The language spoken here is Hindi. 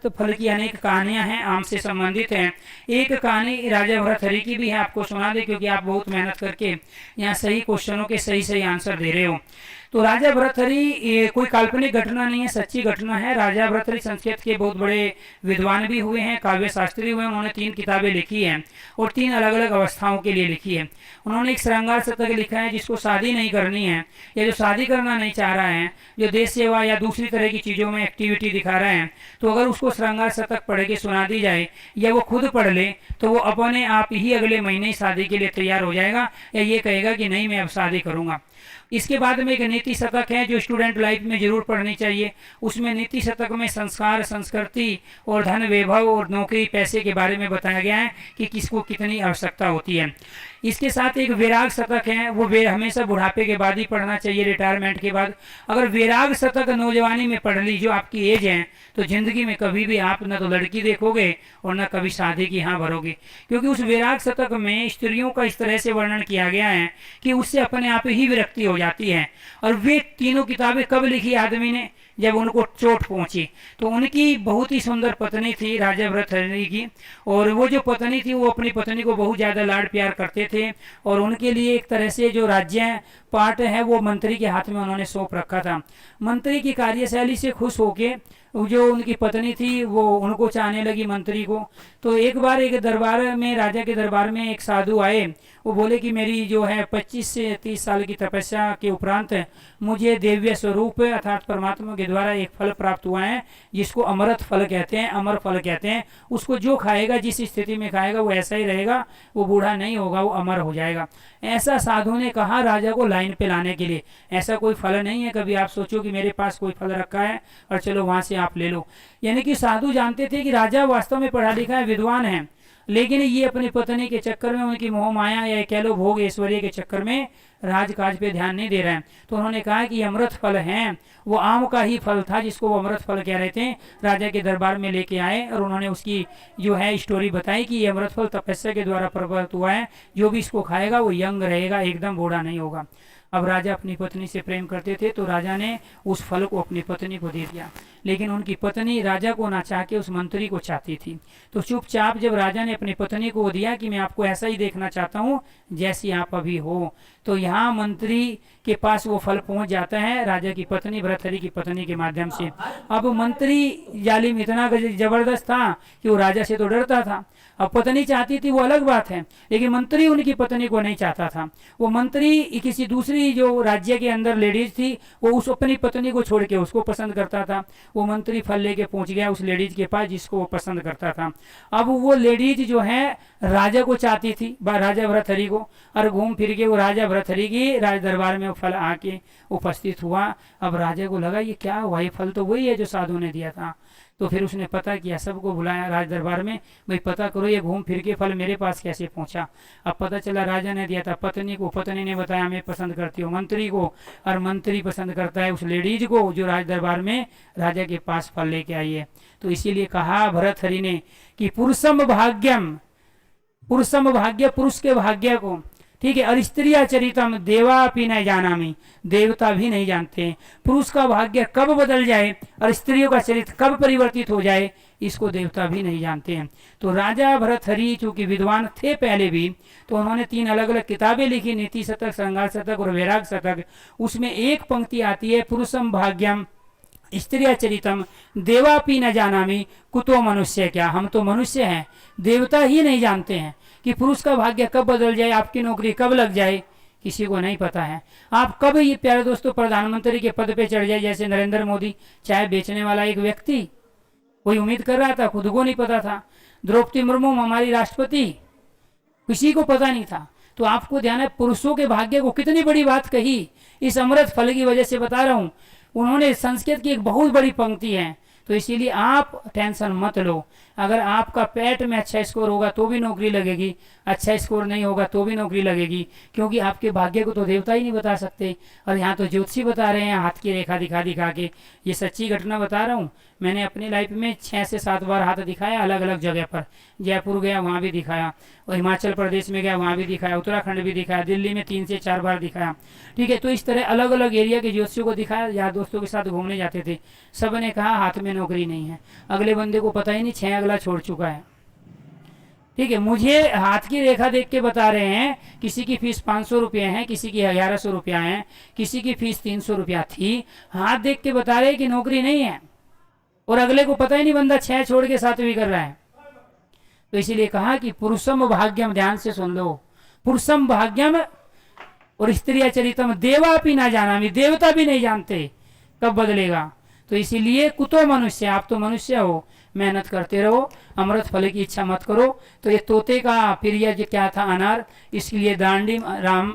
तो फल की अनेक कहानियां हैं, आम से संबंधित हैं। एक कहानी राजा भर्तहरि की भी है, आपको सुना दे क्योंकि आप बहुत मेहनत करके यहाँ सही क्वेश्चनों के सही सही आंसर दे रहे हो। तो राजा भर्तहरि ये कोई काल्पनिक घटना नहीं है, सच्ची घटना है। राजा भर्तहरि संस्कृत के बहुत बड़े विद्वान भी हुए हैं, काव्य शास्त्री हुए हैं। उन्होंने 3 किताबें लिखी हैं और 3 अलग अलग अवस्थाओं के लिए लिखी है। उन्होंने एक श्रृंगार शतक लिखा है, जिसको शादी नहीं करनी है या जो शादी करना नहीं चाह रहा है, जो देश सेवा या दूसरी तरह की चीज़ों में एक्टिविटी दिखा रहे हैं, तो अगर उसको श्रृंगार शतक पढ़ के सुना दी जाए या वो खुद पढ़ ले तो वो अपने आप ही अगले महीने ही शादी के लिए तैयार हो जाएगा या ये कहेगा कि नहीं मैं अब शादी करूँगा। इसके बाद में एक नीति शतक है जो स्टूडेंट लाइफ में जरूर पढ़नी चाहिए। उसमें नीति शतक में संस्कार, संस्कृति और धन, वैभव और नौकरी, पैसे के बारे में बताया गया है कि किसको कितनी आवश्यकता होती है। इसके साथ एक वैराग शतक है, वो हमेशा बुढ़ापे के बाद ही पढ़ना चाहिए, रिटायरमेंट के बाद। अगर वैराग शतक नौजवानी में पढ़ ली, जो आपकी एज है, तो जिंदगी में कभी भी आप न तो लड़की देखोगे और न कभी शादी की हाँ भरोगे, क्योंकि उस वैराग शतक में स्त्रियों का इस तरह से वर्णन किया गया है कि उससे अपने आप ही विरक्ति हो जाती है। और वे तीनों किताबें कब लिखी आदमी ने? जब उनको चोट पहुंची। तो उनकी बहुत ही सुंदर पत्नी थी राजा भर्तहरि की, और वो जो पत्नी थी वो अपनी पत्नी को बहुत ज़्यादा लाड प्यार करते थे, और उनके लिए एक तरह से जो राज्य पाठ है वो मंत्री के हाथ में उन्होंने सौंप रखा था। मंत्री की कार्यशैली से खुश होके जो उनकी पत्नी थी वो उनको चाहने लगी, मंत्री को। तो एक बार एक दरबार में, राजा के दरबार में एक साधु आए। वो बोले कि मेरी जो है 25 से 30 साल की तपस्या के उपरांत मुझे दिव्य स्वरूप अर्थात परमात्मा के द्वारा एक फल प्राप्त हुआ है, जिसको अमृत फल कहते हैं, अमर फल कहते हैं। उसको जो खाएगा, जिस स्थिति में खाएगा वो ऐसा ही रहेगा, वो बूढ़ा नहीं होगा, वो अमर हो जाएगा। ऐसा साधु ने कहा राजा को लाइन पे लाने के लिए। ऐसा कोई फल नहीं है, कभी आप सोचो कि मेरे पास कोई फल रखा है और चलो वहां से आप ले लो। यानी कि साधु जानते थे कि राजा वास्तव में पढ़ा लिखा है, विद्वान है, लेकिन ये अपनी पत्नी के चक्कर में, उनकी मोह माया या कह लो भोग ऐश्वर्य के चक्कर में राजकाज पे ध्यान नहीं दे रहे हैं। तो उन्होंने कहा कि अमृत फल है, वो आम का ही फल था जिसको वो अमृत फल कह रहे थे। राजा के दरबार में लेके आए और उन्होंने उसकी जो है स्टोरी बताई कि ये अमृत फल तपस्या के द्वारा प्रकट हुआ है, जो भी इसको खाएगा वो यंग रहेगा, एकदम बूढ़ा नहीं होगा। अब राजा अपनी पत्नी से प्रेम करते थे, तो राजा ने उस फल को अपनी पत्नी को दे दिया, लेकिन उनकी पत्नी राजा को ना चाह के उस मंत्री को चाहती थी। तो चुपचाप जब राजा ने अपनी पत्नी को दिया कि मैं आपको ऐसा ही देखना चाहता हूँ जैसी आप अभी हो, तो यहाँ मंत्री के पास वो फल पहुंच जाता है राजा की पत्नी, भर्तहरि की पत्नी के माध्यम से। अब मंत्री जालिम इतना जबरदस्त था कि वो राजा से तो डरता था। अब पत्नी चाहती थी वो अलग बात है, लेकिन मंत्री उनकी पत्नी को नहीं चाहता था। वो मंत्री किसी दूसरी जो राज्य के अंदर लेडीज थी, वो उस अपनी पत्नी को छोड़ के उसको पसंद करता था। वो मंत्री फल लेके पहुंच गया उस लेडीज के पास जिसको वो पसंद करता था। अब वो लेडीज जो है राजा को चाहती थी, राजा भर्तहरि को, और घूम फिर के वो राजा भर्तहरि की राज दरबार में फल आके उपस्थित हुआ। अब राजा को लगा ये क्या हुआ, ये फल तो वही है जो साधु ने दिया था। तो फिर उसने पता किया, सबको बुलाया राज दरबार में, भाई पता करो ये घूम फिर के फल मेरे पास कैसे पहुंचा। अब पता चला राजा ने दिया था पत्नी को, पत्नी ने बताया मैं पसंद करती हूँ मंत्री को, और मंत्री पसंद करता है उस लेडीज को जो राज दरबार में राजा के पास फल लेके आई है। तो इसीलिए कहा भर्तहरि ने कि पुरुषम भाग्यम, पुरुषम भाग्य, पुरुष के भाग्य को, ठीक है। और स्त्रिया चरितम देवापि न जानामि, देवता भी नहीं जानते हैं। पुरुष का भाग्य कब बदल जाए और स्त्रियों का चरित्र कब परिवर्तित हो जाए, इसको देवता भी नहीं जानते हैं। तो राजा भर्तहरि चूंकि विद्वान थे पहले भी, तो उन्होंने 3 अलग अलग किताबें लिखी, नीति शतक, श्रृंगार शतक और वैराग शतक। उसमें एक पंक्ति आती है पुरुषम भाग्यम स्त्रिया चरितम देवापि न जानामि कुतो मनुष्य, क्या हम तो मनुष्य हैं, देवता ही नहीं जानते हैं कि पुरुष का भाग्य कब बदल जाए, आपकी नौकरी कब लग जाए, किसी को नहीं पता है। आप कब, ये प्यारे दोस्तों, प्रधानमंत्री के पद पे चढ़ जाए, जैसे नरेंद्र मोदी, चाय बेचने वाला एक व्यक्ति, कोई उम्मीद कर रहा था, खुद को नहीं पता था। द्रौपदी मुर्मू हमारी राष्ट्रपति, किसी को पता नहीं था। तो आपको ध्यान है पुरुषों के भाग्य को कितनी बड़ी बात कही, इस अमृत फल की वजह से बता रहा हूँ। उन्होंने संस्कृत की एक बहुत बड़ी पंक्ति है, तो इसीलिए आप टेंशन मत लो। अगर आपका पेट में अच्छा स्कोर होगा तो भी नौकरी लगेगी, अच्छा स्कोर नहीं होगा तो भी नौकरी लगेगी, क्योंकि आपके भाग्य को तो देवता ही नहीं बता सकते। और यहाँ तो ज्योतिषी बता रहे हैं हाथ की रेखा दिखा दिखा के। ये सच्ची घटना बता रहा हूँ, मैंने अपनी लाइफ में 6 से 7 बार हाथ दिखाया अलग अलग जगह पर। जयपुर गया वहाँ भी दिखाया, और हिमाचल प्रदेश में गया वहाँ भी दिखाया, उत्तराखंड भी दिखाया, दिल्ली में 3 से 4 बार दिखाया। ठीक है, तो इस तरह अलग अलग एरिया के ज्योतिषियों को दिखाया। यार दोस्तों के साथ घूमने जाते थे, सब ने कहा हाथ में नौकरी नहीं है। अगले बंदे को पता ही नहीं 6 अगला छोड़ चुका है। ठीक है, मुझे हाथ की रेखा देख के बता रहे हैं, किसी की फीस 500 रुपये है, किसी की 1100 रुपया है, किसी की फीस 300 रुपया थी। हाथ देख के बता रहे हैं कि नौकरी नहीं है, और अगले को पता ही नहीं बंदा 6 छोड़ के 7वीं कर रहा है। तो इसीलिए कहा कि पुरुषम भाग्यम, ध्यान से सुन लो, पुरुषम भाग्यम और स्त्रिया चरितम देवापि ना जाना, देवता भी नहीं जानते कब बदलेगा। तो इसीलिए कुतो मनुष्य, आप तो मनुष्य हो, मेहनत करते रहो, अमृत फल की इच्छा मत करो। तो ये तोते का प्रिय क्या था, अनार, इसलिए दांडी राम